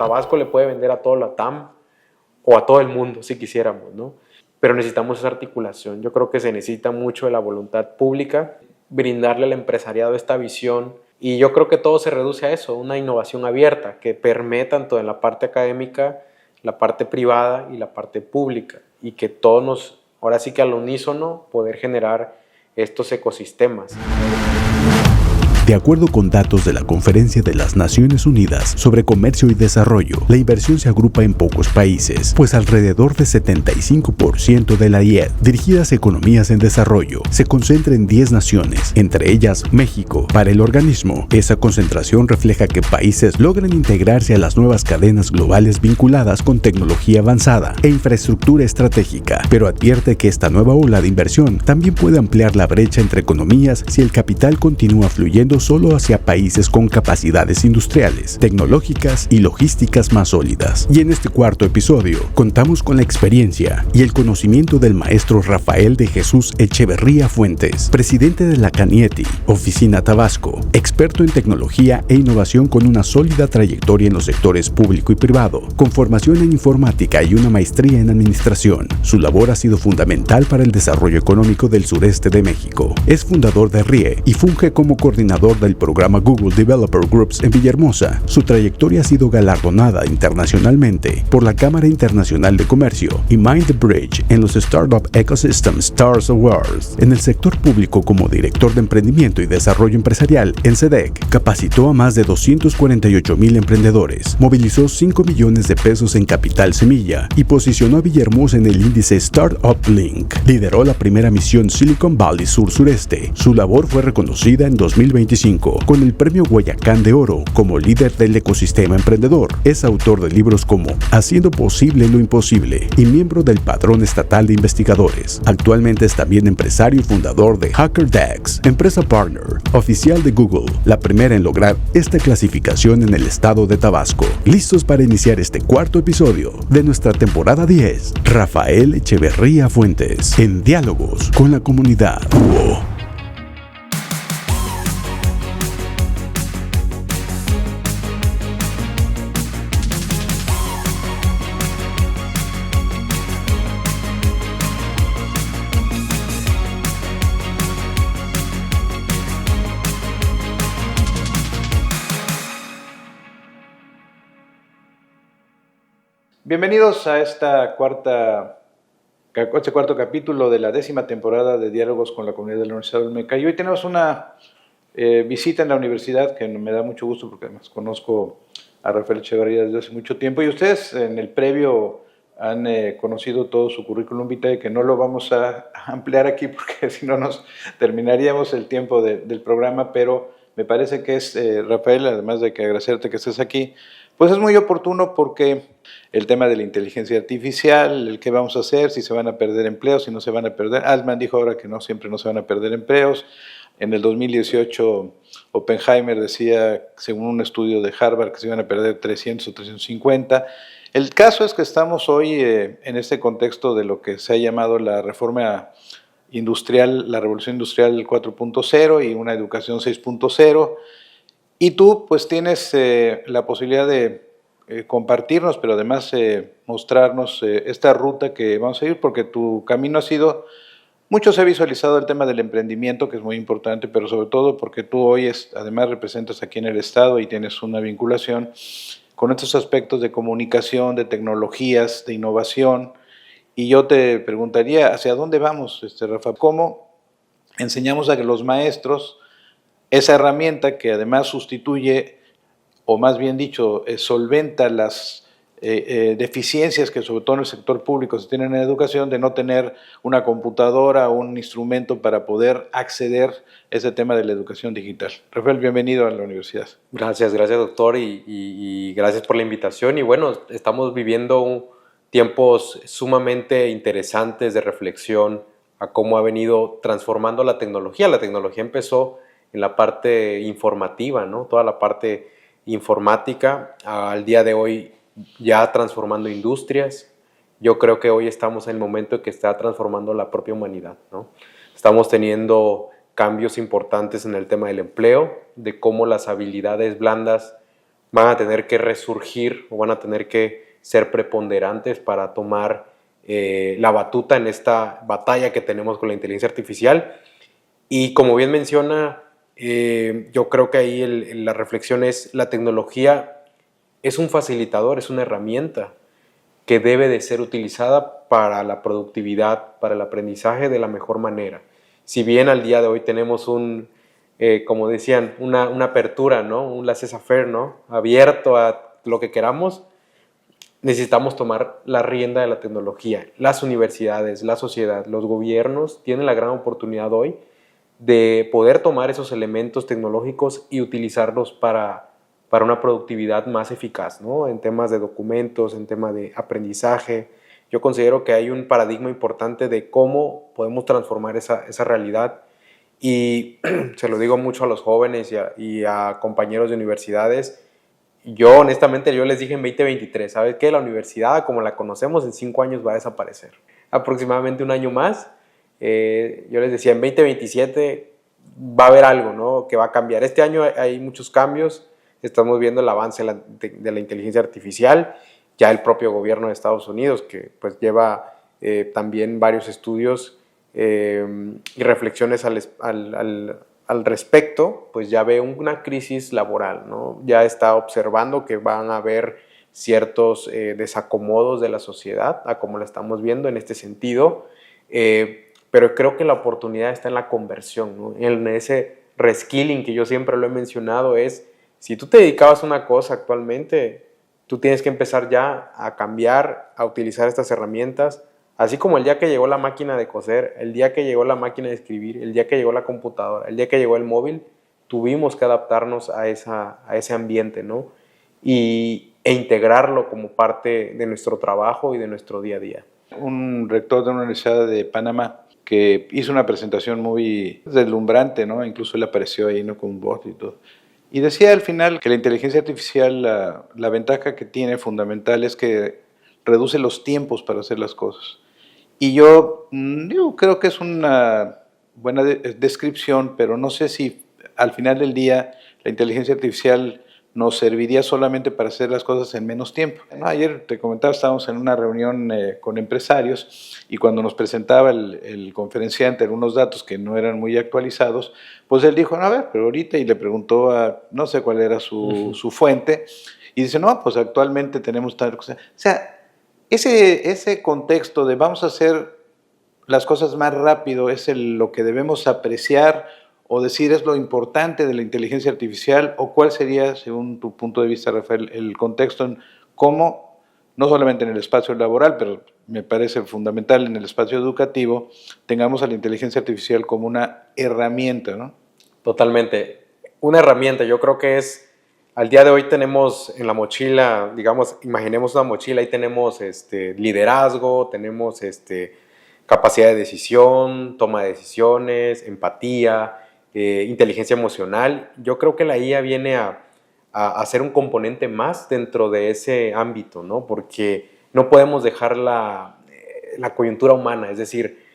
Tabasco le puede vender a todo la TAM o a todo el mundo si quisiéramos, ¿no? Pero necesitamos esa articulación. Yo creo que se necesita mucho de la voluntad pública, brindarle al empresariado esta visión, y yo creo que todo se reduce a eso, una innovación abierta que permee tanto en la parte académica, la parte privada y la parte pública, y que todos nos, ahora sí que al unísono, poder generar estos ecosistemas. De acuerdo con datos de la Conferencia de las Naciones Unidas sobre Comercio y Desarrollo, la inversión se agrupa en pocos países, pues alrededor de 75% de la IED, dirigidas a economías en desarrollo, se concentra en 10 naciones, entre ellas México. Para el organismo, esa concentración refleja que países logran integrarse a las nuevas cadenas globales vinculadas con tecnología avanzada e infraestructura estratégica, pero advierte que esta nueva ola de inversión también puede ampliar la brecha entre economías si el capital continúa fluyendo solo hacia países con capacidades industriales, tecnológicas y logísticas más sólidas. Y en este cuarto episodio, contamos con la experiencia y el conocimiento del maestro Rafael de Jesús Echeverría Fuentes, presidente de la CANIETI, Oficina Tabasco, experto en tecnología e innovación con una sólida trayectoria en los sectores público y privado, con formación en informática y una maestría en administración. Su labor ha sido fundamental para el desarrollo económico del sureste de México. Es fundador de RIE y funge como coordinador del programa Google Developer Groups en Villahermosa. Su trayectoria ha sido galardonada internacionalmente por la Cámara Internacional de Comercio y Mind the Bridge en los Startup Ecosystem Stars Awards. En el sector público, como director de emprendimiento y desarrollo empresarial en SEDEC, capacitó a más de 248,000 emprendedores, movilizó 5 millones de pesos en capital semilla y posicionó a Villahermosa en el índice Startup Link. Lideró la primera misión Silicon Valley Sur-Sureste. Su labor fue reconocida en 2025 con el Premio Guayacán de Oro como líder del ecosistema emprendedor. Es autor de libros como Haciendo Posible lo Imposible y miembro del Padrón Estatal de Investigadores. Actualmente es también empresario y fundador de HackerDex, empresa partner oficial de Google, la primera en lograr esta clasificación en el estado de Tabasco. Listos para iniciar este cuarto episodio de nuestra temporada 10, Rafael Echeverría Fuentes, en Diálogos con la Comunidad. Bienvenidos a este cuarto capítulo de la 10ª temporada de Diálogos con la Comunidad de la Universidad de Olmeca. Y hoy tenemos una visita en la universidad que me da mucho gusto porque además conozco a Rafael Echeverría desde hace mucho tiempo y ustedes en el previo han conocido todo su currículum vitae, que no lo vamos a ampliar aquí porque si no nos terminaríamos el tiempo del programa, pero me parece que es, Rafael, además de que agradecerte que estés aquí, pues es muy oportuno porque el tema de la inteligencia artificial, el qué vamos a hacer, si se van a perder empleos, si no se van a perder. Altman dijo ahora que no, siempre no se van a perder empleos. En el 2018 Oppenheimer decía, según un estudio de Harvard, que se iban a perder 300 o 350. El caso es que estamos hoy en este contexto de lo que se ha llamado la reforma industrial, la revolución industrial 4.0 y una educación 6.0. Y tú pues tienes la posibilidad de compartirnos, pero además mostrarnos esta ruta que vamos a ir, porque tu camino ha sido, mucho se ha visualizado el tema del emprendimiento, que es muy importante, pero sobre todo porque tú hoy además representas aquí en el Estado y tienes una vinculación con estos aspectos de comunicación, de tecnologías, de innovación. Y yo te preguntaría, ¿hacia dónde vamos, Rafa? ¿Cómo enseñamos a que los maestros esa herramienta que además sustituye, o más bien dicho, solventa las deficiencias que sobre todo en el sector público se tienen en educación, de no tener una computadora o un instrumento para poder acceder a ese tema de la educación digital? Rafael, bienvenido a la universidad. Gracias doctor, y gracias por la invitación. Y bueno, estamos viviendo tiempos sumamente interesantes de reflexión a cómo ha venido transformando la tecnología. La tecnología empezó en la parte informativa, ¿no? Toda la parte informática, al día de hoy ya transformando industrias. Yo creo que hoy estamos en el momento en que está transformando la propia humanidad, ¿no? Estamos teniendo cambios importantes en el tema del empleo, de cómo las habilidades blandas van a tener que resurgir o van a tener que ser preponderantes para tomar la batuta en esta batalla que tenemos con la inteligencia artificial. Y como bien menciona, yo creo que ahí la reflexión es: la tecnología es un facilitador, es una herramienta que debe de ser utilizada para la productividad, para el aprendizaje de la mejor manera. Si bien al día de hoy tenemos como decían, una apertura, ¿no? Un laissez-faire, ¿no? Abierto a lo que queramos, necesitamos tomar la rienda de la tecnología. Las universidades, la sociedad, los gobiernos tienen la gran oportunidad hoy de poder tomar esos elementos tecnológicos y utilizarlos para una productividad más eficaz, ¿no? En temas de documentos, en temas de aprendizaje. Yo considero que hay un paradigma importante de cómo podemos transformar esa realidad, y se lo digo mucho a los jóvenes y a compañeros de universidades. Yo honestamente les dije en 2023, ¿sabes qué? La universidad como la conocemos en 5 años va a desaparecer. Aproximadamente un año más. Yo les decía, en 2027 va a haber algo, ¿no? Que va a cambiar. Este año hay muchos cambios. Estamos viendo el avance de la inteligencia artificial. Ya el propio gobierno de Estados Unidos, que pues lleva también varios estudios y reflexiones al respecto, pues ya ve una crisis laboral, ¿no? Ya está observando que van a haber ciertos desacomodos de la sociedad, a como la estamos viendo en este sentido, pero creo que la oportunidad está en la conversión, ¿no? En ese reskilling que yo siempre lo he mencionado. Si tú te dedicabas a una cosa actualmente, tú tienes que empezar ya a cambiar, a utilizar estas herramientas. Así como el día que llegó la máquina de coser, el día que llegó la máquina de escribir, el día que llegó la computadora, el día que llegó el móvil, tuvimos que adaptarnos a ese ambiente, ¿no? E integrarlo como parte de nuestro trabajo y de nuestro día a día. Un rector de una universidad de Panamá que hizo una presentación muy deslumbrante, ¿no? Incluso él apareció ahí, ¿no? Con un bot y todo. Y decía al final que la inteligencia artificial, la ventaja que tiene fundamental es que reduce los tiempos para hacer las cosas. Y yo creo que es una buena descripción, pero no sé si al final del día la inteligencia artificial nos serviría solamente para hacer las cosas en menos tiempo. Ayer te comentaba, estábamos en una reunión con empresarios, y cuando nos presentaba el conferenciante algunos datos que no eran muy actualizados, pues él dijo, no, a ver, pero ahorita, y le preguntó no sé cuál era su fuente, y dice, no, pues actualmente tenemos tal cosa. O sea, ese contexto de vamos a hacer las cosas más rápido es lo que debemos apreciar o decir es lo importante de la inteligencia artificial, o cuál sería, según tu punto de vista, Rafael, el contexto en cómo, no solamente en el espacio laboral, pero me parece fundamental en el espacio educativo, tengamos a la inteligencia artificial como una herramienta, ¿no? Totalmente. Una herramienta, yo creo que al día de hoy tenemos en la mochila, digamos, imaginemos una mochila, ahí tenemos liderazgo, tenemos capacidad de decisión, toma de decisiones, empatía, inteligencia emocional. Yo creo que la IA viene a ser un componente más dentro de ese ámbito, ¿no? Porque no podemos dejar la coyuntura humana, es decir,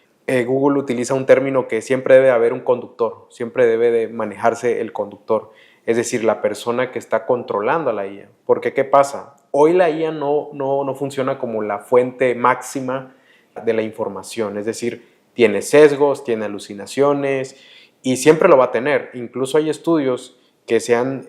Google utiliza un término que siempre debe haber un conductor, siempre debe de manejarse el conductor, es decir, la persona que está controlando a la IA. Porque, ¿qué pasa? Hoy la IA no funciona como la fuente máxima de la información, es decir, tiene sesgos, tiene alucinaciones, y siempre lo va a tener. Incluso hay estudios que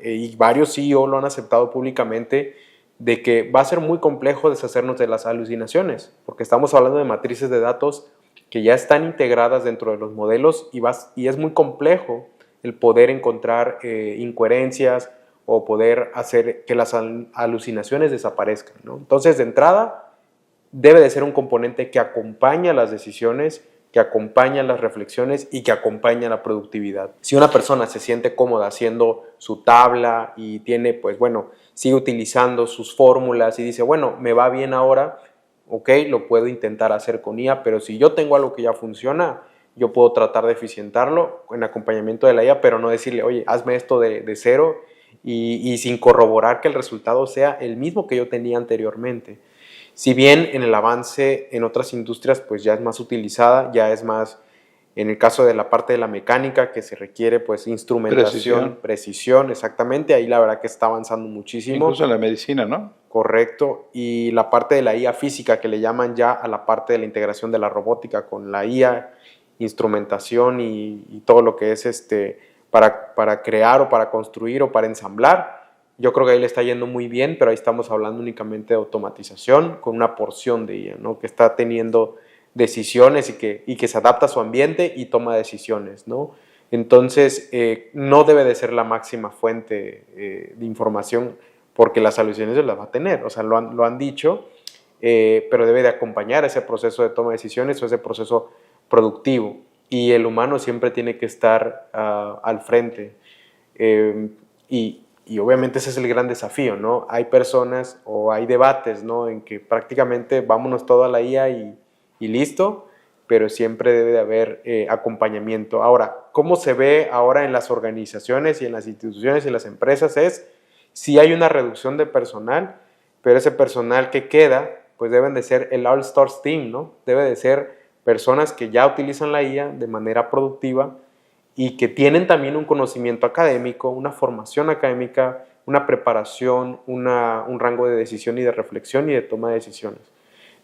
y varios CEO lo han aceptado públicamente, de que va a ser muy complejo deshacernos de las alucinaciones, porque estamos hablando de matrices de datos que ya están integradas dentro de los modelos, y es muy complejo el poder encontrar incoherencias o poder hacer que las alucinaciones desaparezcan, ¿no? Entonces, de entrada, debe de ser un componente que acompaña las decisiones, que acompaña las reflexiones y que acompaña la productividad. Si una persona se siente cómoda haciendo su tabla y tiene, pues bueno, sigue utilizando sus fórmulas y dice, bueno, me va bien ahora, ok, lo puedo intentar hacer con IA, pero si yo tengo algo que ya funciona, yo puedo tratar de eficientarlo en acompañamiento de la IA, pero no decirle, oye, hazme esto de cero y sin corroborar que el resultado sea el mismo que yo tenía anteriormente. Si bien en el avance en otras industrias pues ya es más utilizada, ya es más En el caso de la parte de la mecánica, que se requiere pues instrumentación, precisión, exactamente, ahí la verdad que está avanzando muchísimo. Incluso en la medicina, ¿no? Correcto, y la parte de la IA física, que le llaman ya a la parte de la integración de la robótica con la IA, instrumentación y todo lo que es para crear o para construir o para ensamblar. Yo creo que ahí le está yendo muy bien, pero ahí estamos hablando únicamente de automatización con una porción de IA, ¿no? Que está teniendo decisiones y que se adapta a su ambiente y toma decisiones, ¿no? Entonces, no debe de ser la máxima fuente de información, porque las soluciones las va a tener, o sea, lo han dicho, pero debe de acompañar ese proceso de toma de decisiones o ese proceso productivo, y el humano siempre tiene que estar al frente, y obviamente ese es el gran desafío, ¿no? Hay personas o hay debates, ¿no? En que prácticamente vámonos todo a la IA y listo, pero siempre debe de haber acompañamiento. Ahora, ¿cómo se ve ahora en las organizaciones y en las instituciones y en las empresas? Es si hay una reducción de personal, pero ese personal que queda, pues deben de ser el All Stars Team, ¿no? Debe de ser personas que ya utilizan la IA de manera productiva y que tienen también un conocimiento académico, una formación académica, una preparación, un rango de decisión y de reflexión y de toma de decisiones.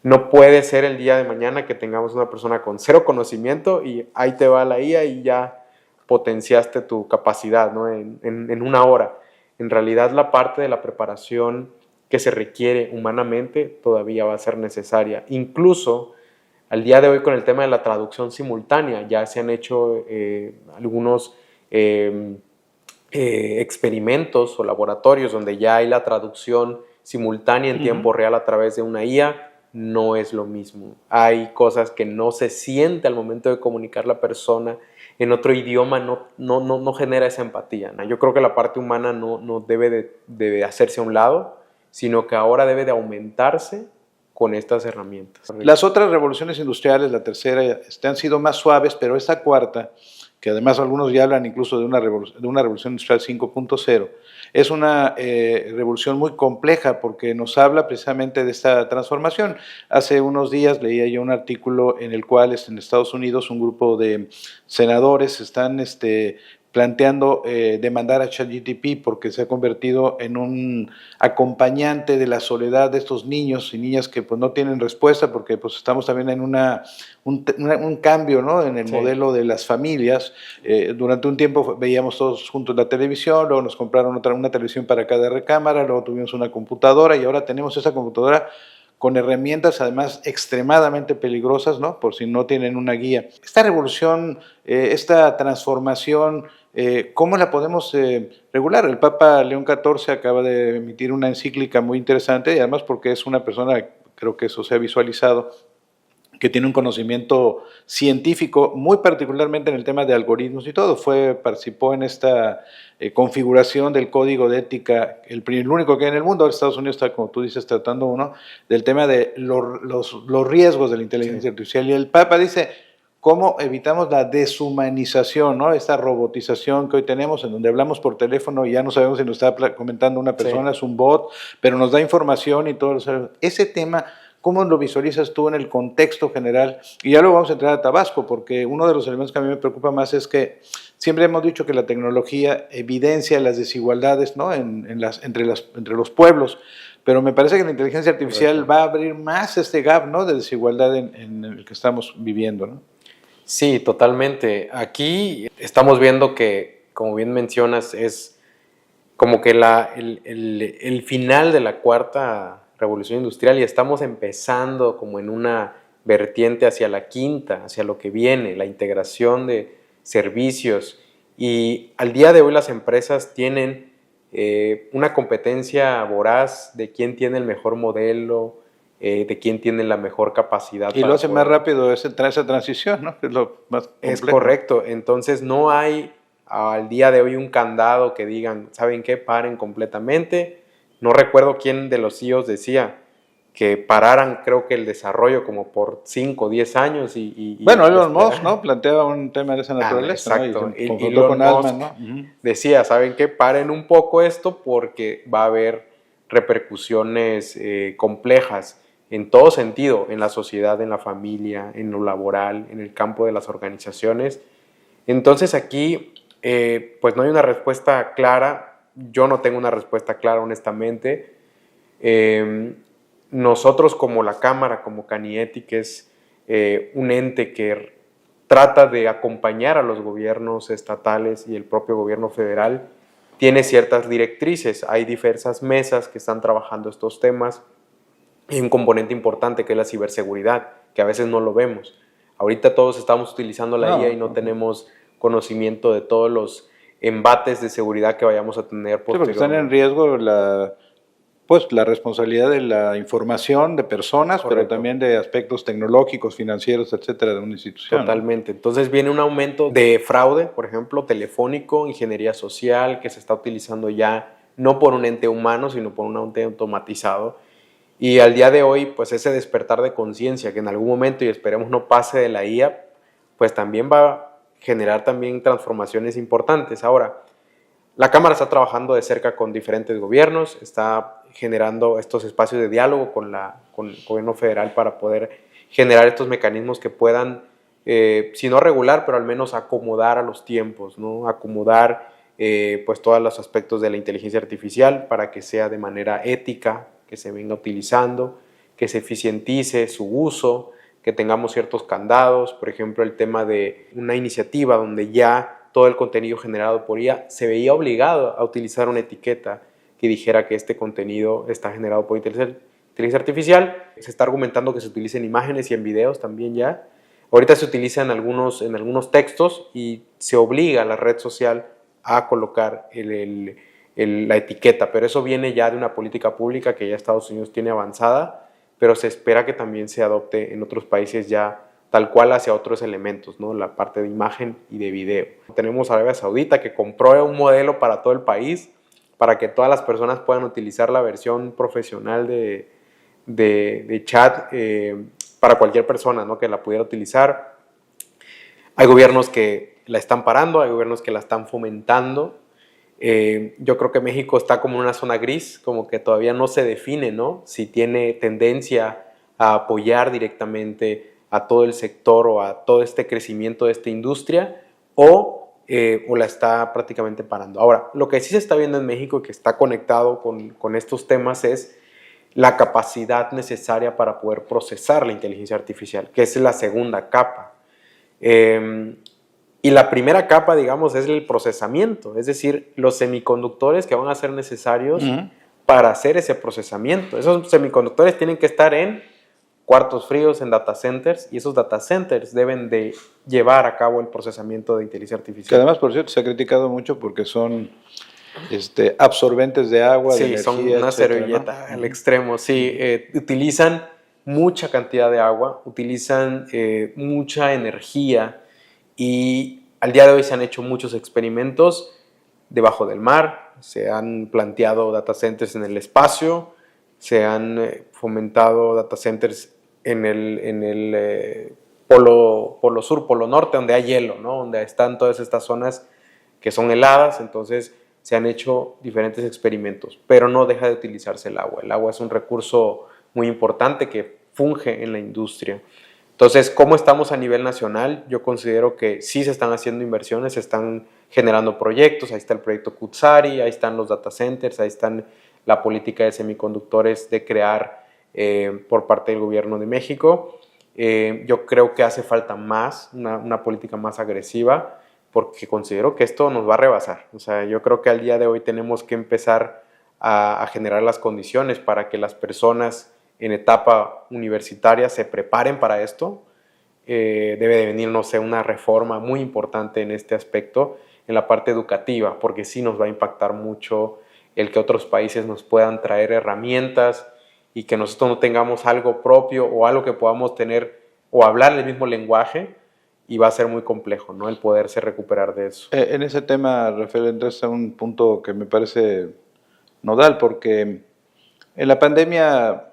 No puede ser el día de mañana que tengamos una persona con cero conocimiento y ahí te va la IA y ya potenciaste tu capacidad, ¿no? en una hora. En realidad la parte de la preparación que se requiere humanamente todavía va a ser necesaria. Incluso al día de hoy con el tema de la traducción simultánea ya se han hecho algunos experimentos o laboratorios donde ya hay la traducción simultánea en tiempo real a través de una IA. No es lo mismo. Hay cosas que no se siente al momento de comunicar la persona en otro idioma, no genera esa empatía, ¿no? Yo creo que la parte humana no debe de hacerse a un lado, sino que ahora debe de aumentarse con estas herramientas. Las otras revoluciones industriales, la tercera, han sido más suaves, pero esta cuarta, que además algunos ya hablan incluso de una revolución industrial 5.0, es una revolución muy compleja porque nos habla precisamente de esta transformación. Hace unos días leía yo un artículo en el cual en Estados Unidos un grupo de senadores están planteando demandar a ChatGPT porque se ha convertido en un acompañante de la soledad de estos niños y niñas que pues no tienen respuesta porque pues estamos también en un cambio, ¿no? En el modelo de las familias. Durante un tiempo veíamos todos juntos la televisión, luego nos compraron una televisión para cada recámara, luego tuvimos una computadora y ahora tenemos esa computadora con herramientas además extremadamente peligrosas, ¿no? Por si no tienen una guía. Esta revolución, esta transformación, ¿cómo la podemos regular? El Papa León XIV acaba de emitir una encíclica muy interesante y además porque es una persona, creo que eso se ha visualizado, que tiene un conocimiento científico, muy particularmente en el tema de algoritmos y todo. Participó en esta configuración del código de ética, el único que hay en el mundo. Ahora Estados Unidos está, como tú dices, tratando uno del tema de los riesgos de la inteligencia artificial. Y el Papa dice, ¿cómo evitamos la deshumanización, ¿no? Esta robotización que hoy tenemos, en donde hablamos por teléfono y ya no sabemos si nos está comentando una persona, es un bot, pero nos da información y todo. Ese tema, ¿cómo lo visualizas tú en el contexto general? Y ya luego vamos a entrar a Tabasco, porque uno de los elementos que a mí me preocupa más es que siempre hemos dicho que la tecnología evidencia las desigualdades, ¿no? entre los pueblos, pero me parece que la inteligencia artificial va a abrir más este gap, ¿no? De desigualdad en el que estamos viviendo, ¿no? Sí, totalmente. Aquí estamos viendo que, como bien mencionas, es como que el final de la cuarta revolución industrial y estamos empezando como en una vertiente hacia la quinta, hacia lo que viene, la integración de servicios. Y al día de hoy las empresas tienen una competencia voraz de quién tiene el mejor modelo, de quién tiene la mejor capacidad. Y lo hace más rápido esa transición, ¿no? Que es lo más complejo. Es correcto. Entonces no hay al día de hoy un candado que digan, ¿saben qué? Paren completamente. No recuerdo quién de los CEOs decía que pararan, creo que el desarrollo como por 5 o 10 años. Bueno, Elon Musk, ¿no? Planteaba un tema de esa naturaleza. Exacto. ¿no? Y Elon con Altman, ¿no? Decía, ¿saben qué? Paren un poco esto porque va a haber repercusiones complejas. en todo sentido, en la sociedad, en la familia, en lo laboral, en el campo de las organizaciones. Entonces aquí pues no hay una respuesta clara, yo no tengo una respuesta clara honestamente. Nosotros como la Cámara, como Canieti, que es un ente que trata de acompañar a los gobiernos estatales y el propio gobierno federal, tiene ciertas directrices, hay diversas mesas que están trabajando estos temas. Hay un componente importante que es la ciberseguridad, que a veces no lo vemos. Ahorita todos estamos utilizando la IA y no tenemos conocimiento de todos los embates de seguridad que vayamos a tener posteriormente. Sí, porque están en riesgo la responsabilidad de la información de personas, correcto, pero también de aspectos tecnológicos, financieros, etcétera, de una institución. Totalmente. Entonces viene un aumento de fraude, por ejemplo, telefónico, ingeniería social, que se está utilizando ya no por un ente humano, sino por un ente automatizado. Y al día de hoy, pues ese despertar de conciencia que en algún momento, y esperemos no pase de la IA, pues también va a generar también transformaciones importantes. Ahora, la Cámara está trabajando de cerca con diferentes gobiernos, está generando estos espacios de diálogo con el gobierno federal para poder generar estos mecanismos que puedan, si no regular, pero al menos acomodar a los tiempos, ¿no? Acomodar pues todos los aspectos de la inteligencia artificial para que sea de manera ética, que se venga utilizando, que se eficientice su uso, que tengamos ciertos candados, por ejemplo el tema de una iniciativa donde ya todo el contenido generado por IA se veía obligado a utilizar una etiqueta que dijera que este contenido está generado por inteligencia artificial. Se está argumentando que se utilicen imágenes y en videos también ya. Ahorita se utiliza en algunos textos y se obliga a la red social a colocar la etiqueta, pero eso viene ya de una política pública que ya Estados Unidos tiene avanzada, pero se espera que también se adopte en otros países ya tal cual hacia otros elementos, ¿no? La parte de imagen y de video. Tenemos a Arabia Saudita que compró un modelo para todo el país, para que todas las personas puedan utilizar la versión profesional de chat para cualquier persona, ¿no? Que la pudiera utilizar. Hay gobiernos que la están parando, hay gobiernos que la están fomentando. Yo creo que México está como en una zona gris, como que todavía no se define, ¿no? Si tiene tendencia a apoyar directamente a todo el sector o a todo este crecimiento de esta industria o la está prácticamente parando. Ahora, lo que sí se está viendo en México y que está conectado con estos temas es la capacidad necesaria para poder procesar la inteligencia artificial, que es la segunda capa. Y la primera capa, digamos, es el procesamiento, es decir, los semiconductores que van a ser necesarios para hacer ese procesamiento. Esos semiconductores tienen que estar en cuartos fríos, en data centers, y esos data centers deben de llevar a cabo el procesamiento de inteligencia artificial. Que además, por cierto, se ha criticado mucho porque son absorbentes de agua, de energía, son una servilleta, ¿no? Al extremo, sí. Utilizan mucha cantidad de agua, utilizan mucha energía, y al día de hoy se han hecho muchos experimentos debajo del mar, se han planteado data centers en el espacio, se han fomentado data centers en el polo sur, polo norte, donde hay hielo, ¿no? Donde están todas estas zonas que son heladas, entonces se han hecho diferentes experimentos, pero no deja de utilizarse el agua. El agua es un recurso muy importante que funge en la industria. Entonces, ¿cómo estamos a nivel nacional? Yo considero que sí se están haciendo inversiones, se están generando proyectos, ahí está el proyecto Kutsari, ahí están los data centers, ahí están la política de semiconductores de crear por parte del gobierno de México. Yo creo que hace falta más, una política más agresiva, porque considero que esto nos va a rebasar. O sea, yo creo que al día de hoy tenemos que empezar a generar las condiciones para que las personas en etapa universitaria se preparen para esto. Debe de venir, no sé, una reforma muy importante en este aspecto, en la parte educativa, porque sí nos va a impactar mucho el que otros países nos puedan traer herramientas y que nosotros no tengamos algo propio o algo que podamos tener o hablar el mismo lenguaje, y va a ser muy complejo, ¿no? El poderse recuperar de eso. En ese tema, Rafael, entras a un punto que me parece nodal, porque en la pandemia,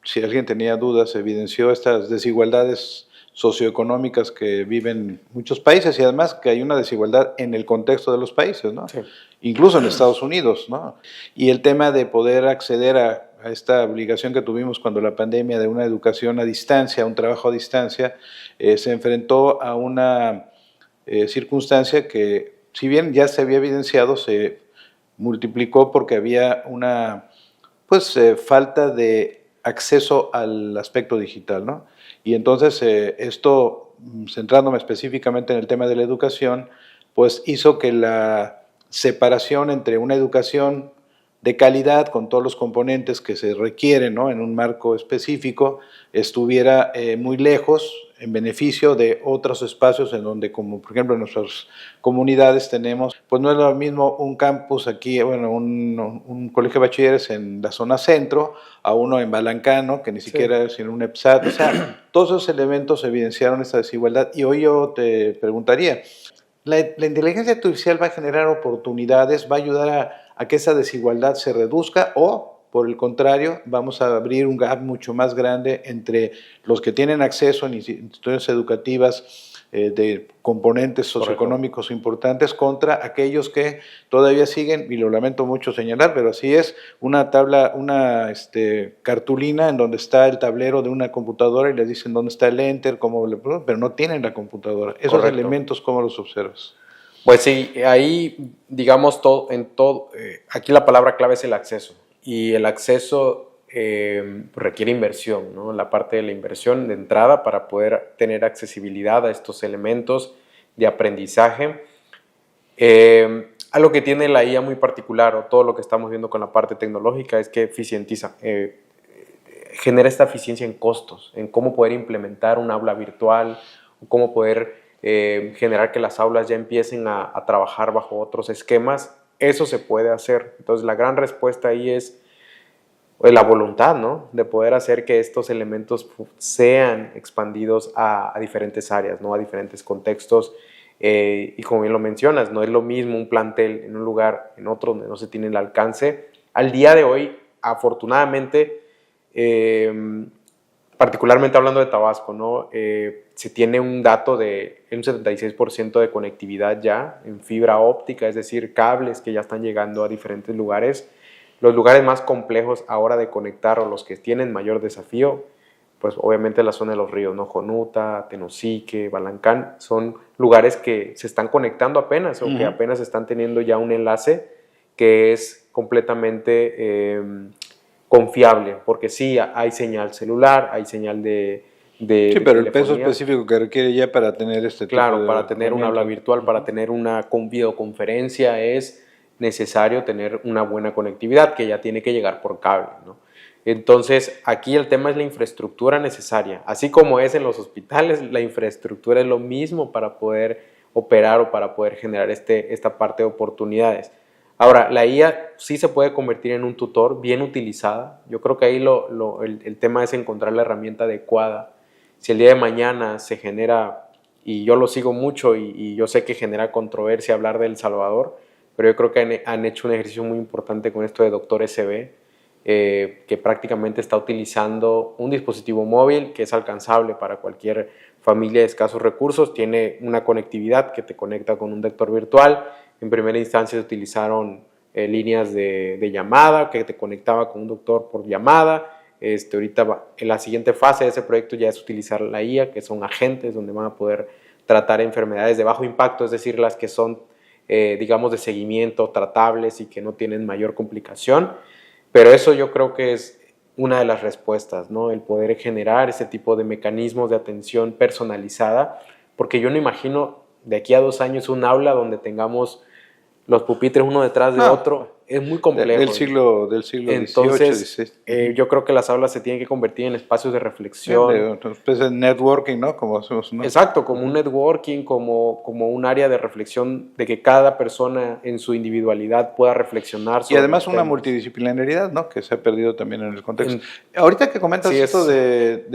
si alguien tenía dudas, se evidenció estas desigualdades socioeconómicas que viven muchos países, y además que hay una desigualdad en el contexto de los países, ¿no? Sí. Incluso en Estados Unidos, ¿no? Y el tema de poder acceder a a esta obligación que tuvimos cuando la pandemia de una educación a distancia, un trabajo a distancia, se enfrentó a una circunstancia que, si bien ya se había evidenciado, se multiplicó porque había una falta de acceso al aspecto digital, ¿no? Y entonces esto, centrándome específicamente en el tema de la educación, pues hizo que la separación entre una educación de calidad con todos los componentes que se requieren, ¿no?, en un marco específico, estuviera muy lejos, en beneficio de otros espacios en donde, como por ejemplo en nuestras comunidades tenemos, pues no es lo mismo un campus aquí, bueno, un colegio de bachilleres en la zona centro, a uno en Balancano, que ni siquiera es en un EPSAT. O sea, todos esos elementos evidenciaron esta desigualdad. Y hoy yo te preguntaría, ¿la inteligencia artificial va a generar oportunidades, va a ayudar a que esa desigualdad se reduzca, o por el contrario, vamos a abrir un gap mucho más grande entre los que tienen acceso en instituciones educativas de componentes socioeconómicos importantes contra aquellos que todavía siguen, y lo lamento mucho señalar, pero así es, una tabla, una cartulina en donde está el tablero de una computadora y les dicen dónde está el enter, pero no tienen la computadora? Esos elementos, ¿cómo los observas? Pues sí, ahí, digamos, aquí la palabra clave es el acceso. Y el acceso requiere inversión, ¿no? La parte de la inversión de entrada para poder tener accesibilidad a estos elementos de aprendizaje. Algo que tiene la IA muy particular, o todo lo que estamos viendo con la parte tecnológica, es que eficientiza, genera esta eficiencia en costos, en cómo poder implementar un aula virtual, o cómo poder generar que las aulas ya empiecen a trabajar bajo otros esquemas. Eso se puede hacer. Entonces la gran respuesta ahí es la voluntad, ¿no?, de poder hacer que estos elementos sean expandidos a diferentes áreas, ¿no?, a diferentes contextos. Y como bien lo mencionas, no es lo mismo un plantel en un lugar, en otro donde no se tiene el alcance. Al día de hoy, afortunadamente, particularmente hablando de Tabasco, ¿no?, se tiene un dato de un 76% de conectividad ya en fibra óptica, es decir, cables que ya están llegando a diferentes lugares. Los lugares más complejos ahora de conectar, o los que tienen mayor desafío, pues obviamente la zona de los ríos, ¿no?, Jonuta, Tenosique, Balancán, son lugares que se están conectando apenas, o que apenas están teniendo ya un enlace que es completamente confiable, porque sí, hay señal celular, hay señal de sí, pero el peso específico que requiere ya para tener este tipo de... Claro, para tener un aula virtual, para tener una videoconferencia, es necesario tener una buena conectividad, que ya tiene que llegar por cable, ¿no? Entonces, aquí el tema es la infraestructura necesaria. Así como es en los hospitales, la infraestructura es lo mismo para poder operar o para poder generar esta parte de oportunidades. Ahora, la IA sí se puede convertir en un tutor bien utilizada. Yo creo que ahí el tema es encontrar la herramienta adecuada. Si el día de mañana se genera, y yo lo sigo mucho y yo sé que genera controversia hablar de El Salvador, pero yo creo que han hecho un ejercicio muy importante con esto de Doctor SB, que prácticamente está utilizando un dispositivo móvil que es alcanzable para cualquier familia de escasos recursos, tiene una conectividad que te conecta con un doctor virtual. En primera instancia se utilizaron líneas de llamada que te conectaba con un doctor por llamada. Ahorita en la siguiente fase de ese proyecto ya es utilizar la IA, que son agentes donde van a poder tratar enfermedades de bajo impacto, es decir, las que son, digamos, de seguimiento, tratables y que no tienen mayor complicación. Pero eso yo creo que es una de las respuestas, ¿no?, el poder generar ese tipo de mecanismos de atención personalizada, porque yo no imagino de aquí a 2 años un aula donde tengamos los pupitres uno detrás de otro. Es muy complejo. Del siglo Entonces, XVIII. yo creo que las aulas se tienen que convertir en espacios de reflexión. De networking, ¿no? Como hacemos, ¿no? Exacto, como un networking, como un área de reflexión, de que cada persona en su individualidad pueda reflexionar sobre. Y además una multidisciplinariedad, ¿no?, que se ha perdido también en el contexto. Ahorita que comentas esto desde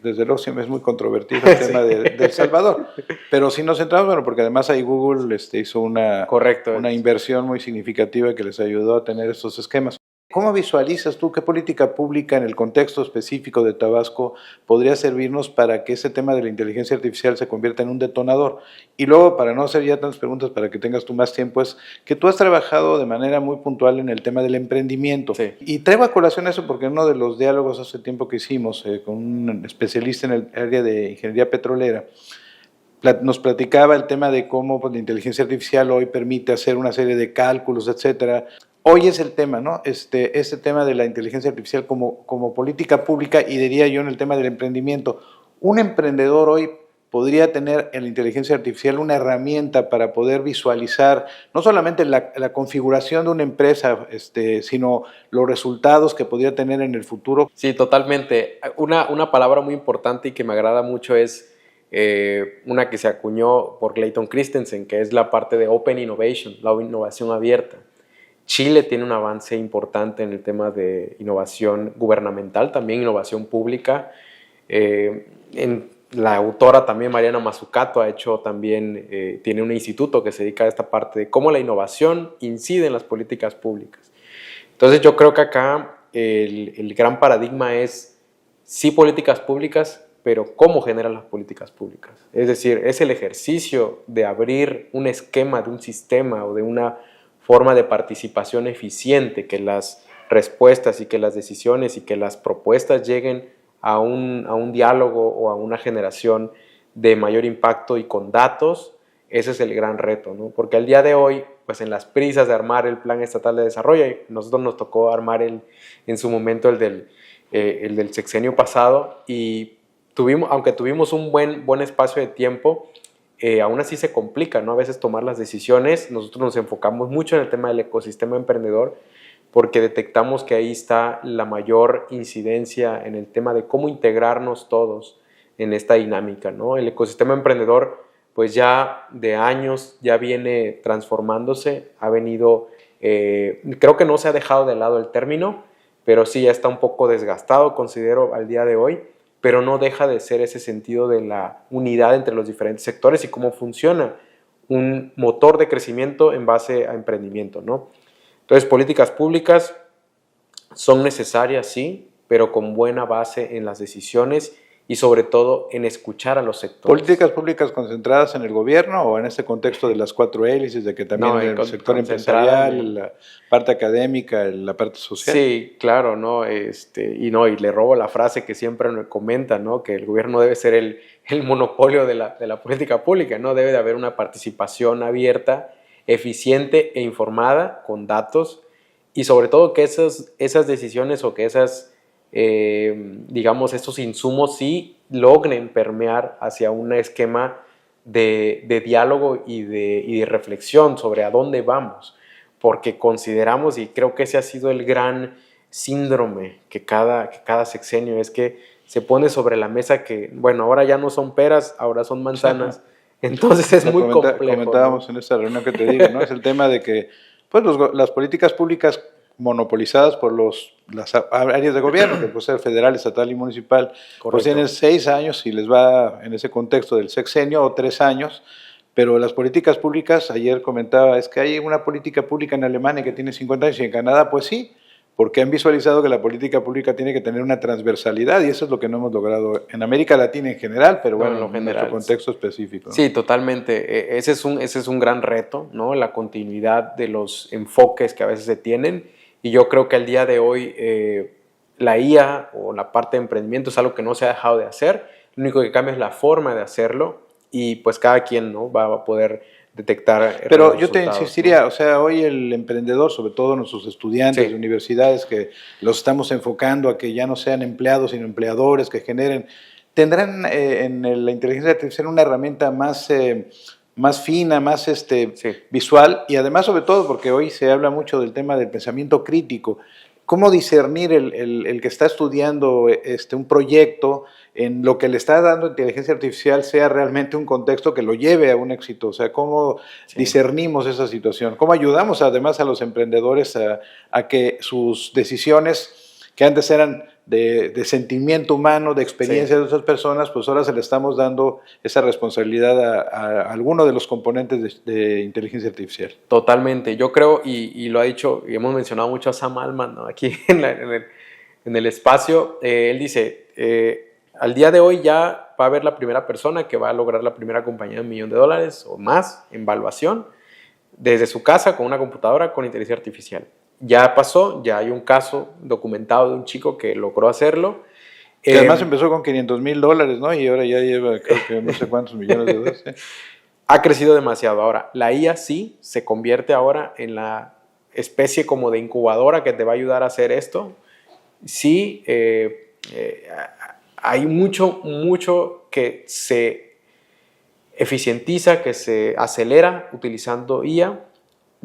luego siempre es muy controvertido el tema de El Salvador, pero si nos centramos, bueno, porque además ahí Google hizo una inversión muy significativa que les ayudó a tener estos esquemas. ¿Cómo visualizas tú qué política pública en el contexto específico de Tabasco podría servirnos para que ese tema de la inteligencia artificial se convierta en un detonador? Y luego, para no hacer ya tantas preguntas, para que tengas tú más tiempo, es que tú has trabajado de manera muy puntual en el tema del emprendimiento. Sí. Y traigo a colación eso porque en uno de los diálogos hace tiempo que hicimos con un especialista en el área de ingeniería petrolera, nos platicaba el tema de cómo pues, la inteligencia artificial hoy permite hacer una serie de cálculos, etcétera. Hoy es el tema, ¿no? Este tema de la inteligencia artificial como política pública y diría yo en el tema del emprendimiento. Un emprendedor hoy podría tener en la inteligencia artificial una herramienta para poder visualizar no solamente la configuración de una empresa, sino los resultados que podría tener en el futuro. Sí, totalmente. Una palabra muy importante y que me agrada mucho es una que se acuñó por Clayton Christensen, que es la parte de Open Innovation, la innovación abierta. Chile tiene un avance importante en el tema de innovación gubernamental, también innovación pública. La autora también, Mariana Mazzucato, ha hecho también, tiene un instituto que se dedica a esta parte de cómo la innovación incide en las políticas públicas. Entonces yo creo que acá el gran paradigma es sí políticas públicas, pero cómo generan las políticas públicas. Es decir, es el ejercicio de abrir un esquema de un sistema o de una forma de participación eficiente, que las respuestas y que las decisiones y que las propuestas lleguen a un diálogo o a una generación de mayor impacto y con datos. Ese es el gran reto, ¿no? Porque al día de hoy, pues en las prisas de armar el Plan Estatal de Desarrollo, nosotros nos tocó armar en su momento el del sexenio pasado y aunque tuvimos un buen espacio de tiempo, aún así se complica, ¿no? A veces tomar las decisiones. Nosotros nos enfocamos mucho en el tema del ecosistema emprendedor porque detectamos que ahí está la mayor incidencia en el tema de cómo integrarnos todos en esta dinámica, ¿no? El ecosistema emprendedor, pues ya de años ya viene transformándose, ha venido, creo que no se ha dejado de lado el término, pero sí ya está un poco desgastado, considero, al día de hoy, pero no deja de ser ese sentido de la unidad entre los diferentes sectores y cómo funciona un motor de crecimiento en base a emprendimiento, ¿no? Entonces, políticas públicas son necesarias, sí, pero con buena base en las decisiones y sobre todo en escuchar a los sectores. ¿Políticas públicas concentradas en el gobierno o en este contexto de las 4 hélices, de que también el sector empresarial, la parte académica, la parte social? Sí, claro, ¿no? Y le robo la frase que siempre me comentan, ¿no? Que el gobierno debe ser el monopolio de la política pública, ¿no? Debe de haber una participación abierta, eficiente e informada, con datos, y sobre todo que esas decisiones o que digamos, estos insumos sí logren permear hacia un esquema de diálogo y de reflexión sobre a dónde vamos, porque consideramos, y creo que ese ha sido el gran síndrome que cada sexenio, es que se pone sobre la mesa que, bueno, ahora ya no son peras, ahora son manzanas, entonces es muy complejo. Comentábamos, ¿no?, en esta reunión que te digo, ¿no? Es el tema de que pues, las políticas públicas monopolizadas por las áreas de gobierno, que puede ser federal, estatal y municipal, correcto, pues tienen 6 años y les va en ese contexto del sexenio, o 3 años, pero las políticas públicas, ayer comentaba, es que hay una política pública en Alemania que tiene 50 años y en Canadá, pues sí, porque han visualizado que la política pública tiene que tener una transversalidad y eso es lo que no hemos logrado en América Latina en general, pero bueno, en nuestro contexto específico, ¿no? Sí, totalmente. Ese es un gran reto, ¿no? La continuidad de los enfoques que a veces se tienen. Y yo creo que al día de hoy la IA o la parte de emprendimiento es algo que no se ha dejado de hacer. Lo único que cambia es la forma de hacerlo y pues cada quien, ¿no?, va a poder detectar. Pero yo te insistiría, ¿no? O sea, hoy el emprendedor, sobre todo nuestros estudiantes de universidades que los estamos enfocando a que ya no sean empleados sino empleadores, que generen, tendrán en la inteligencia artificial una herramienta más fina, más visual, y además sobre todo porque hoy se habla mucho del tema del pensamiento crítico. ¿Cómo discernir el que está estudiando un proyecto en lo que le está dando inteligencia artificial sea realmente un contexto que lo lleve a un éxito? O sea, ¿cómo discernimos esa situación? ¿Cómo ayudamos además a los emprendedores a que sus decisiones, que antes eran de sentimiento humano, de experiencia de otras personas, pues ahora se le estamos dando esa responsabilidad a alguno de los componentes de inteligencia artificial. Totalmente, yo creo, y lo ha dicho, y hemos mencionado mucho a Sam Altman, ¿no? Aquí en el espacio, él dice, al día de hoy ya va a haber la primera persona que va a lograr la primera compañía de $1 millón o más en valuación, desde su casa con una computadora con inteligencia artificial. Ya pasó, ya hay un caso documentado de un chico que logró hacerlo. Que además empezó con $500,000, ¿no? Y ahora ya lleva, creo que no sé cuántos millones de dólares. Ha crecido demasiado. Ahora, la IA sí se convierte ahora en la especie como de incubadora que te va a ayudar a hacer esto. Sí, hay mucho que se eficientiza, que se acelera utilizando IA.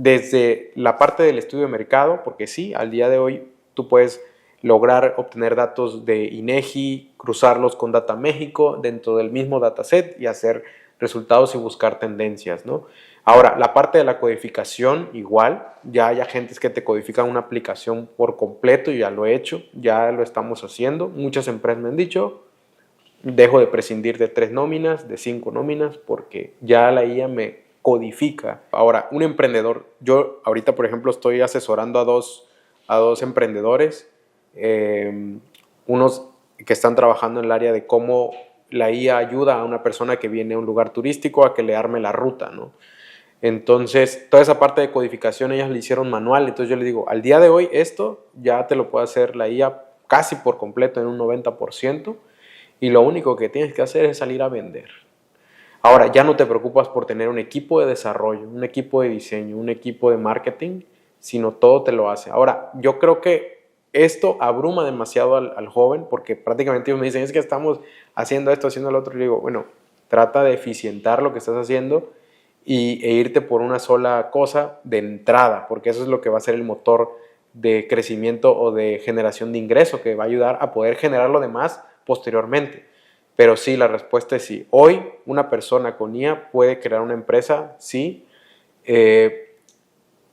Desde la parte del estudio de mercado, porque sí, al día de hoy tú puedes lograr obtener datos de INEGI, cruzarlos con Data México dentro del mismo dataset y hacer resultados y buscar tendencias, ¿no? Ahora, la parte de la codificación, igual, ya hay agentes que te codifican una aplicación por completo, y ya lo he hecho, ya lo estamos haciendo. Muchas empresas me han dicho, dejo de prescindir de 3 nóminas, de 5 nóminas, porque ya la IA me codifica. Ahora, un emprendedor, yo ahorita por ejemplo estoy asesorando a dos emprendedores, unos que están trabajando en el área de cómo la IA ayuda a una persona que viene a un lugar turístico a que le arme la ruta, ¿no? Entonces, toda esa parte de codificación ellas le hicieron manual, entonces yo le digo, al día de hoy esto ya te lo puede hacer la IA casi por completo en un 90%, y lo único que tienes que hacer es salir a vender. Ahora, ya no te preocupas por tener un equipo de desarrollo, un equipo de diseño, un equipo de marketing, sino todo te lo hace. Ahora, yo creo que esto abruma demasiado al joven, porque prácticamente ellos me dicen, es que estamos haciendo esto, haciendo lo otro. Y digo, bueno, trata de eficientar lo que estás haciendo e irte por una sola cosa de entrada, porque eso es lo que va a ser el motor de crecimiento o de generación de ingreso, que va a ayudar a poder generar lo demás posteriormente. Pero sí, la respuesta es sí. Hoy una persona con IA puede crear una empresa, sí,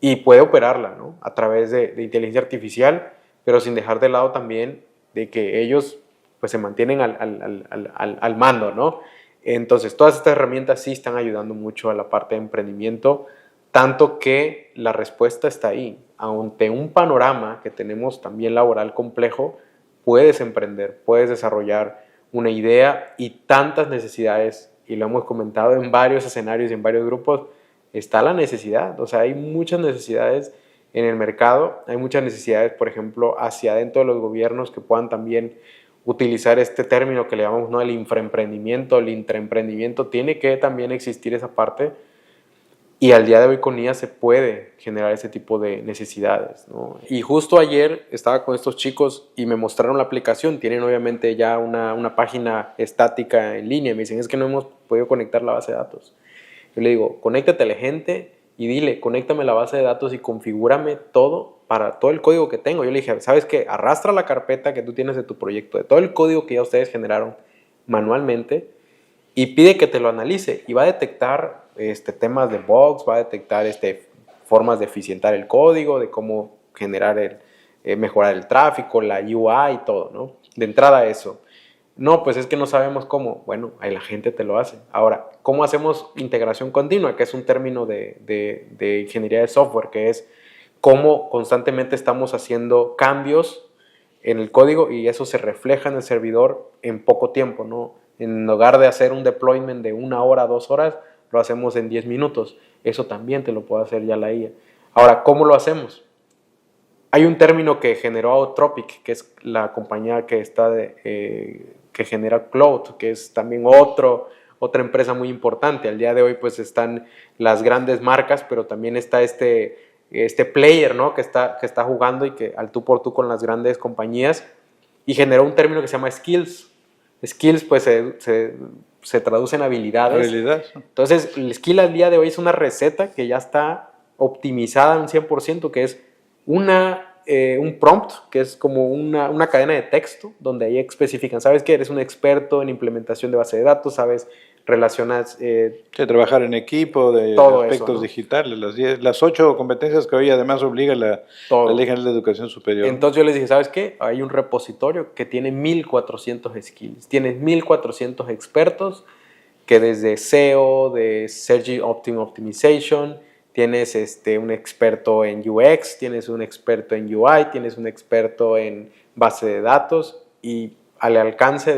y puede operarla, ¿no? A través de inteligencia artificial, pero sin dejar de lado también de que ellos pues, se mantienen al mando, ¿no? Entonces, todas estas herramientas sí están ayudando mucho a la parte de emprendimiento, tanto que la respuesta está ahí. Ante un panorama que tenemos también laboral complejo, puedes emprender, puedes desarrollar una idea, y tantas necesidades, y lo hemos comentado en varios escenarios y en varios grupos, está la necesidad. O sea, hay muchas necesidades en el mercado, hay muchas necesidades, por ejemplo, hacia adentro de los gobiernos que puedan también utilizar este término que le llamamos, ¿no?, el infraemprendimiento, el intraemprendimiento. Tiene que también existir esa parte, y al día de hoy con IA se puede generar ese tipo de necesidades, ¿no? Y justo ayer estaba con estos chicos y me mostraron la aplicación. Tienen obviamente ya una página estática en línea. Me dicen, es que no hemos podido conectar la base de datos. Yo le digo, conéctate a la gente y dile, conéctame la base de datos y configúrame todo para todo el código que tengo. Yo le dije, ¿sabes qué? Arrastra la carpeta que tú tienes de tu proyecto, de todo el código que ya ustedes generaron manualmente, y pide que te lo analice, y va a detectar temas de bugs, va a detectar formas de eficientar el código, de cómo generar mejorar el tráfico, la UI y todo, ¿no? De entrada eso. No, pues es que no sabemos cómo. Bueno, ahí la gente te lo hace. Ahora, ¿cómo hacemos integración continua? Que es un término de ingeniería de software, que es cómo constantemente estamos haciendo cambios en el código y eso se refleja en el servidor en poco tiempo, ¿no? En lugar de hacer un deployment de 1 hora, 2 horas, lo hacemos en 10 minutos. Eso también te lo puede hacer ya la IA. Ahora, ¿cómo lo hacemos? Hay un término que generó Autotropic, que es la compañía que genera Cloud, que es también otra empresa muy importante. Al día de hoy pues están las grandes marcas, pero también está este player, ¿no?, que está jugando y que al tú por tú con las grandes compañías, y generó un término que se llama skills. Skills pues se traduce en habilidades. Entonces el skill al día de hoy es una receta que ya está optimizada un 100%, que es un prompt, que es como una cadena de texto donde ahí especifican, sabes que eres un experto en implementación de base de datos, sabes relacionas... Sí, trabajar en equipo, de todo aspectos eso, ¿no? digitales, las 8 competencias que hoy además obliga la Ley General de Educación Superior. Entonces yo les dije, ¿sabes qué? Hay un repositorio que tiene 1400 skills, tienes 1400 expertos que desde SEO, de Search Optimization, tienes un experto en UX, tienes un experto en UI, tienes un experto en base de datos y al alcance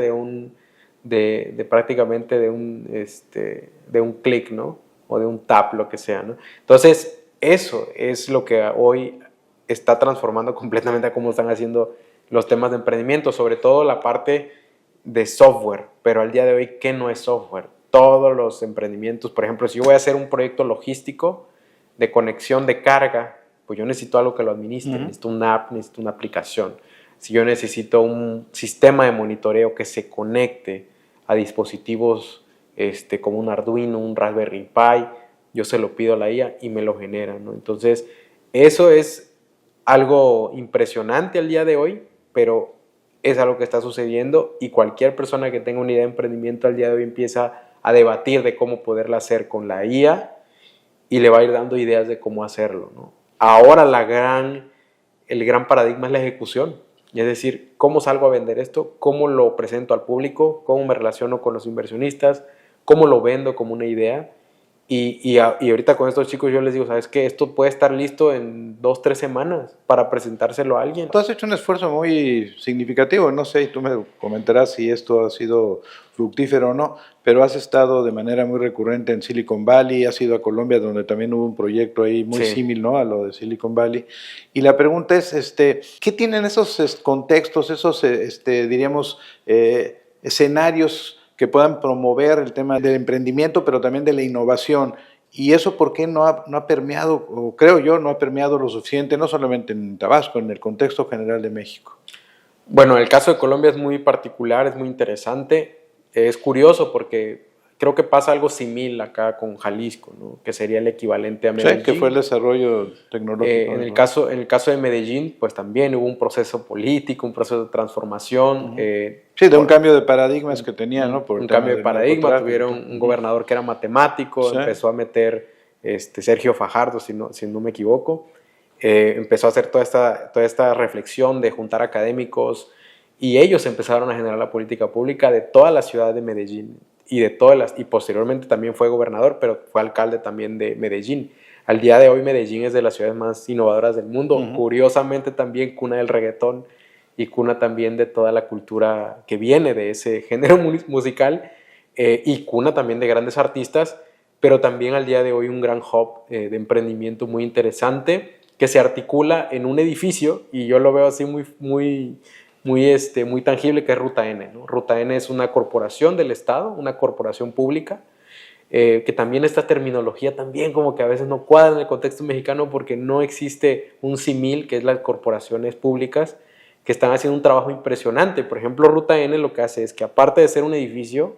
prácticamente de un clic, ¿no? O de un tap, lo que sea, ¿no? Entonces, eso es lo que hoy está transformando completamente a cómo están haciendo los temas de emprendimiento, sobre todo la parte de software, pero al día de hoy, ¿qué no es software? Todos los emprendimientos, por ejemplo, si yo voy a hacer un proyecto logístico de conexión de carga, pues yo necesito algo que lo administre, necesito una app, necesito una aplicación. Si yo necesito un sistema de monitoreo que se conecte a dispositivos como un Arduino, un Raspberry Pi, yo se lo pido a la IA y me lo genera, ¿no? Entonces, eso es algo impresionante al día de hoy, pero es algo que está sucediendo y cualquier persona que tenga una idea de emprendimiento al día de hoy empieza a debatir de cómo poderla hacer con la IA y le va a ir dando ideas de cómo hacerlo, ¿no? Ahora el gran paradigma es la ejecución, es decir, cómo salgo a vender esto, cómo lo presento al público, cómo me relaciono con los inversionistas, cómo lo vendo como una idea. Y ahorita con estos chicos yo les digo, ¿sabes qué? Esto puede estar listo en 2-3 semanas para presentárselo a alguien. Tú has hecho un esfuerzo muy significativo, no sé, y tú me comentarás si esto ha sido fructífero o no, pero has estado de manera muy recurrente en Silicon Valley, has ido a Colombia donde también hubo un proyecto ahí muy similar, ¿no?, a lo de Silicon Valley. Y la pregunta es, ¿qué tienen esos contextos, esos, diríamos, escenarios que puedan promover el tema del emprendimiento, pero también de la innovación? Y eso, ¿por qué no ha permeado, o creo yo, no ha permeado lo suficiente, no solamente en Tabasco, en el contexto general de México? Bueno, el caso de Colombia es muy particular, es muy interesante. Es curioso porque creo que pasa algo similar acá con Jalisco, ¿no? Que sería el equivalente a Medellín. Sí, que fue el desarrollo tecnológico. En el caso de Medellín, pues también hubo un proceso político, un proceso de transformación. Sí, de un cambio de paradigmas que tenía, ¿no? Por un cambio de paradigma, tuvieron un gobernador que era matemático, empezó a meter Sergio Fajardo, si no me equivoco, empezó a hacer toda esta reflexión de juntar académicos y ellos empezaron a generar la política pública de toda la ciudad de Medellín y posteriormente también fue gobernador, pero fue alcalde también de Medellín. Al día de hoy Medellín es de las ciudades más innovadoras del mundo, curiosamente también cuna del reggaetón y cuna también de toda la cultura que viene de ese género musical y cuna también de grandes artistas, pero también al día de hoy un gran hub de emprendimiento muy interesante que se articula en un edificio y yo lo veo así muy tangible, que es Ruta N, ¿no? Ruta N es una corporación del Estado, una corporación pública, que también esta terminología también como que a veces no cuadra en el contexto mexicano porque no existe un símil, que es las corporaciones públicas, que están haciendo un trabajo impresionante. Por ejemplo, Ruta N lo que hace es que aparte de ser un edificio,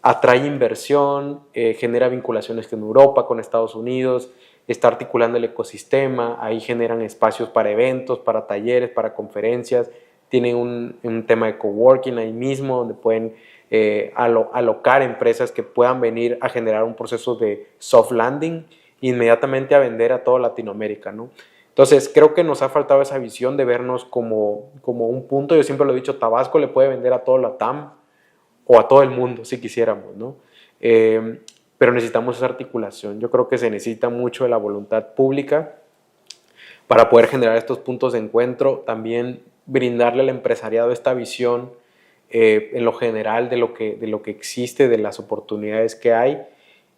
atrae inversión, genera vinculaciones con Europa, con Estados Unidos, está articulando el ecosistema, ahí generan espacios para eventos, para talleres, para conferencias, tienen un tema de coworking ahí mismo, donde pueden alocar empresas que puedan venir a generar un proceso de soft landing, inmediatamente a vender a toda Latinoamérica, ¿no? Entonces, creo que nos ha faltado esa visión de vernos como un punto. Yo siempre lo he dicho, Tabasco le puede vender a todo Latam o a todo el mundo, si quisiéramos, ¿no? Pero necesitamos esa articulación. Yo creo que se necesita mucho de la voluntad pública para poder generar estos puntos de encuentro, también brindarle al empresariado esta visión en lo general de lo que existe, de las oportunidades que hay.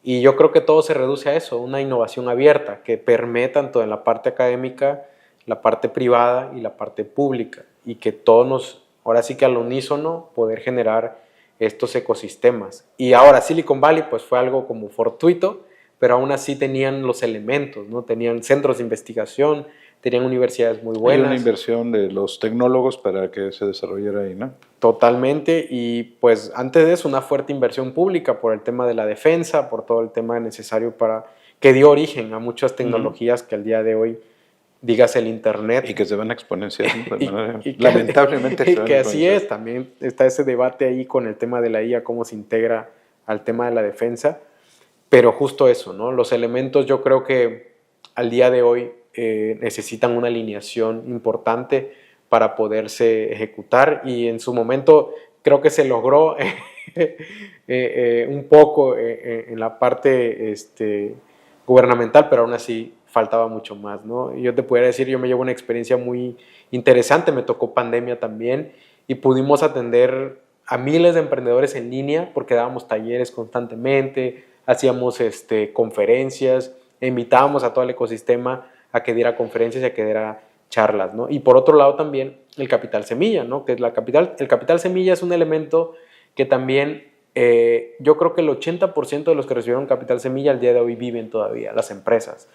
Y yo creo que todo se reduce a eso, una innovación abierta que permee tanto en la parte académica, la parte privada y la parte pública. Y que todos ahora sí que al unísono, poder generar estos ecosistemas. Y ahora Silicon Valley pues fue algo como fortuito, pero aún así tenían los elementos, ¿no? Tenían centros de investigación, tenían universidades muy buenas. Hay una inversión de los tecnólogos para que se desarrollara ahí, ¿no? Totalmente, y pues antes de eso una fuerte inversión pública por el tema de la defensa, por todo el tema necesario que dio origen a muchas tecnologías que al día de hoy, digas el internet. Y que se van exponenciando de manera, lamentablemente. Y que así es, también está ese debate ahí con el tema de la IA, cómo se integra al tema de la defensa, pero justo eso, ¿no? Los elementos yo creo que al día de hoy necesitan una alineación importante para poderse ejecutar, y en su momento creo que se logró un poco en la parte gubernamental, pero aún así faltaba mucho más, ¿no? Yo te podría decir, yo me llevo una experiencia muy interesante, me tocó pandemia también y pudimos atender a miles de emprendedores en línea porque dábamos talleres constantemente, hacíamos conferencias, e invitábamos a todo el ecosistema a que diera conferencias y a que diera charlas, ¿no? Y por otro lado también el capital semilla, ¿no? Que es el capital semilla es un elemento que también yo creo que el 80% de los que recibieron capital semilla al día de hoy viven todavía, las empresas.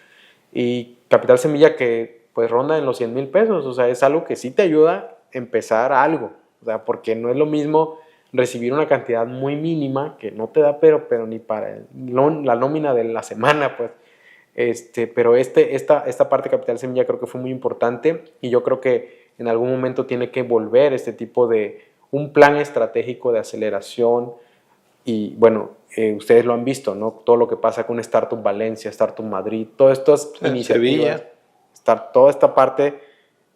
Y capital semilla que pues ronda en los 100,000 pesos, o sea, es algo que sí te ayuda a empezar algo, o sea, porque no es lo mismo recibir una cantidad muy mínima que no te da pero ni para la nómina de la semana, pues. Pero esta parte de capital semilla creo que fue muy importante, y yo creo que en algún momento tiene que volver este tipo de un plan estratégico de aceleración. Y bueno, ustedes lo han visto, ¿no? Todo lo que pasa con Startup Valencia, Startup Madrid, todas estas iniciativas, toda esta parte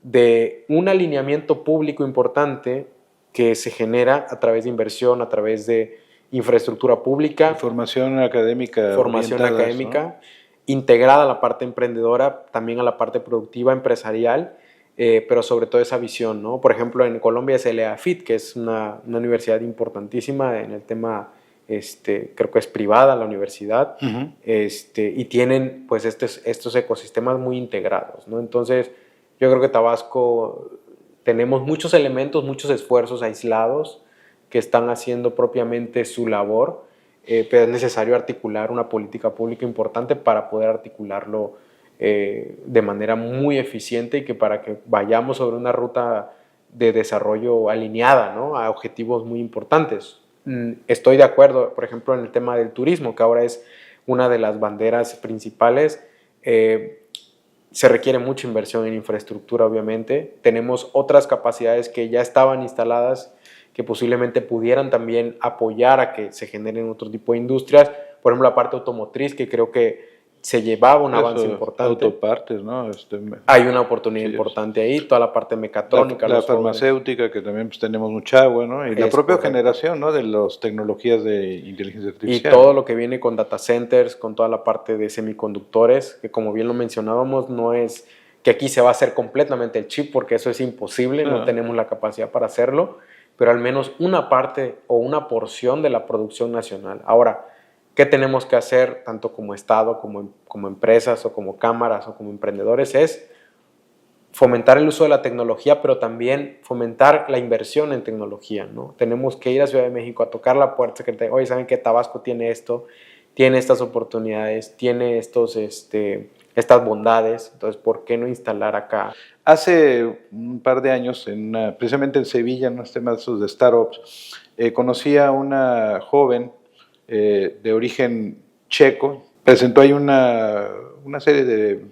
de un alineamiento público importante que se genera a través de inversión, a través de infraestructura pública, formación académica, ¿no? Integrada a la parte emprendedora, también a la parte productiva, empresarial, pero sobre todo esa visión, ¿no? Por ejemplo, en Colombia es el EAFIT, que es una universidad importantísima en el tema, creo que es privada la universidad, y tienen pues estos ecosistemas muy integrados, ¿no? Entonces, yo creo que Tabasco tenemos muchos elementos, muchos esfuerzos aislados que están haciendo propiamente su labor, pero es necesario articular una política pública importante para poder articularlo de manera muy eficiente, y que para que vayamos sobre una ruta de desarrollo alineada, ¿no? A objetivos muy importantes. Estoy de acuerdo, por ejemplo, en el tema del turismo, que ahora es una de las banderas principales. Se requiere mucha inversión en infraestructura, obviamente. Tenemos otras capacidades que ya estaban instaladas, que posiblemente pudieran también apoyar a que se generen otro tipo de industrias. Por ejemplo, la parte automotriz, que creo que se llevaba un avance importante. Autopartes, ¿no? Hay una oportunidad importante ahí, toda la parte mecatrónica. La farmacéutica, que también pues, tenemos mucha agua, ¿no? Y la propia generación, ¿no? De las tecnologías de inteligencia artificial. Y todo lo que viene con data centers, con toda la parte de semiconductores, que como bien lo mencionábamos, no es que aquí se va a hacer completamente el chip, porque eso es imposible, no tenemos la capacidad para hacerlo, pero al menos una parte o una porción de la producción nacional. Ahora, ¿qué tenemos que hacer tanto como Estado, como empresas o como cámaras o como emprendedores? Es fomentar el uso de la tecnología, pero también fomentar la inversión en tecnología, ¿no? Tenemos que ir a Ciudad de México a tocar la puerta, que oye, ¿saben que Tabasco tiene esto? Tiene estas oportunidades, tiene estas bondades, entonces, ¿por qué no instalar acá? Hace un par de años, precisamente en Sevilla, en unos temas de startups, conocí a una joven de origen checo. Presentó ahí una serie de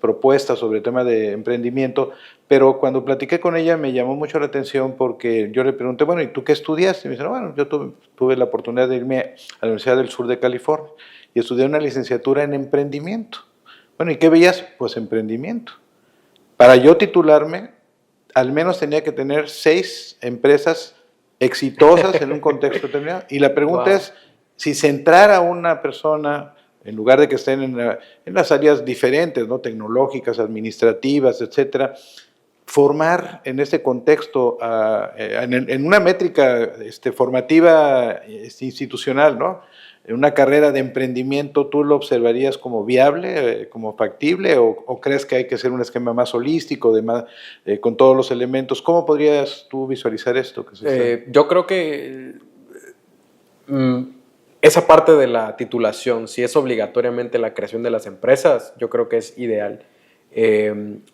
propuestas sobre el tema de emprendimiento, pero cuando platiqué con ella me llamó mucho la atención porque yo le pregunté, bueno, ¿y tú qué estudiaste? Y me dice, bueno, yo tuve la oportunidad de irme a la Universidad del Sur de California y estudié una licenciatura en emprendimiento. Bueno, ¿y qué veías? Pues emprendimiento. Para yo titularme, al menos tenía que tener 6 empresas exitosas en un contexto determinado. Y la pregunta es, si centrar a una persona, en lugar de que estén en las áreas diferentes, ¿no? Tecnológicas, administrativas, etcétera, formar en este contexto, en una métrica formativa institucional, ¿no? En una carrera de emprendimiento, ¿tú lo observarías como viable, como factible, o crees que hay que hacer un esquema más holístico, con todos los elementos? ¿Cómo podrías tú visualizar esto? Yo creo que esa parte de la titulación, si es obligatoriamente la creación de las empresas, yo creo que es ideal.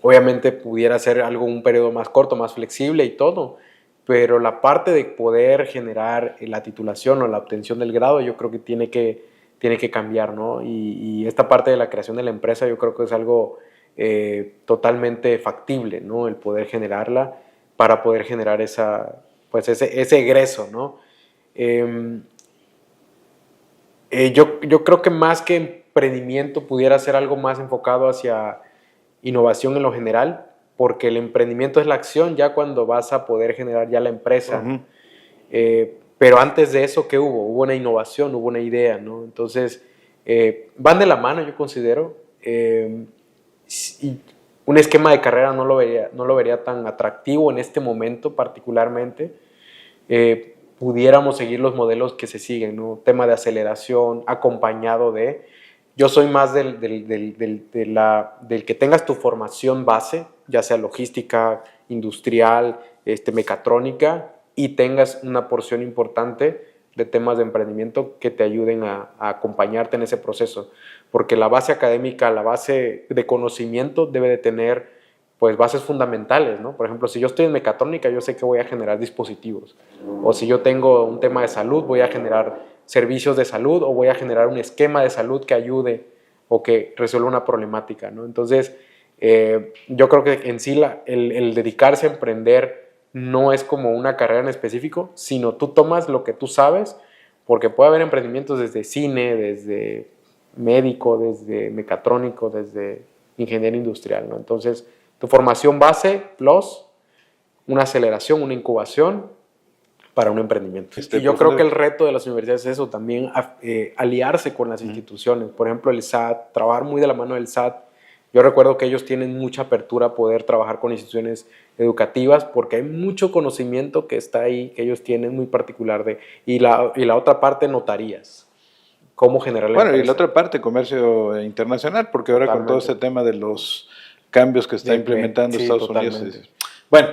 Obviamente pudiera ser un periodo más corto, más flexible y todo, pero la parte de poder generar la titulación o la obtención del grado, yo creo que tiene que cambiar, ¿no? Y esta parte de la creación de la empresa, yo creo que es algo totalmente factible, ¿no? El poder generarla para poder generar ese egreso, ¿no? Yo creo que más que emprendimiento pudiera ser algo más enfocado hacia innovación en lo general, porque el emprendimiento es la acción ya cuando vas a poder generar ya la empresa. Ujú. Pero antes de eso, ¿qué hubo? Hubo una innovación, hubo una idea, ¿no? Entonces, van de la mano, yo considero. Y un esquema de carrera no lo vería tan atractivo en este momento particularmente. Pudiéramos seguir los modelos que se siguen, ¿no? Tema de aceleración, acompañado de... Yo soy más del que tengas tu formación base, ya sea logística, industrial, mecatrónica, y tengas una porción importante de temas de emprendimiento que te ayuden a acompañarte en ese proceso. Porque la base académica, la base de conocimiento debe de tener pues bases fundamentales, ¿no? Por ejemplo, si yo estoy en mecatrónica, yo sé que voy a generar dispositivos. O si yo tengo un tema de salud, voy a generar servicios de salud o voy a generar un esquema de salud que ayude o que resuelva una problemática, ¿no? Entonces, yo creo que en sí el dedicarse a emprender no es como una carrera en específico, sino tú tomas lo que tú sabes, porque puede haber emprendimientos desde cine, desde médico, desde mecatrónico, desde ingeniero industrial, ¿no? Entonces, tu formación base plus una aceleración, una incubación para un emprendimiento. Y yo creo que el reto de las universidades es eso, también aliarse con las instituciones. Por ejemplo, el SAT, trabajar muy de la mano del SAT. Yo recuerdo que ellos tienen mucha apertura a poder trabajar con instituciones educativas porque hay mucho conocimiento que está ahí, que ellos tienen muy particular de... Y la otra parte, notarías. Cómo generar la empresa. Y la otra parte, comercio internacional, porque ahora con todo este tema de los cambios que está implementando Estados Unidos. Bueno,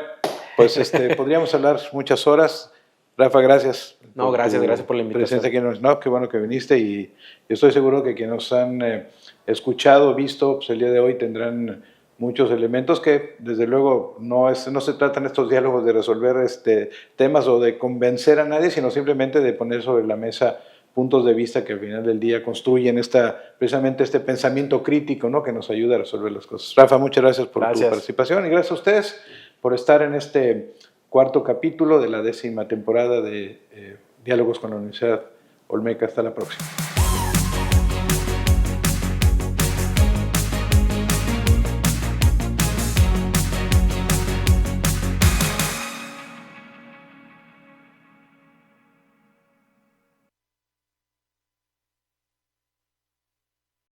pues podríamos hablar muchas horas. Rafa, gracias. No, gracias por la invitación. Presencia aquí. No, qué bueno que viniste y yo estoy seguro que quienes nos han escuchado, visto, pues el día de hoy tendrán muchos elementos que desde luego no se tratan estos diálogos de resolver temas o de convencer a nadie, sino simplemente de poner sobre la mesa puntos de vista que al final del día construyen precisamente este pensamiento crítico, ¿no? Que nos ayuda a resolver las cosas. Rafa, muchas gracias por tu participación y gracias a ustedes por estar en este cuarto capítulo de la 10ª temporada de Diálogos con la Universidad Olmeca. Hasta la próxima.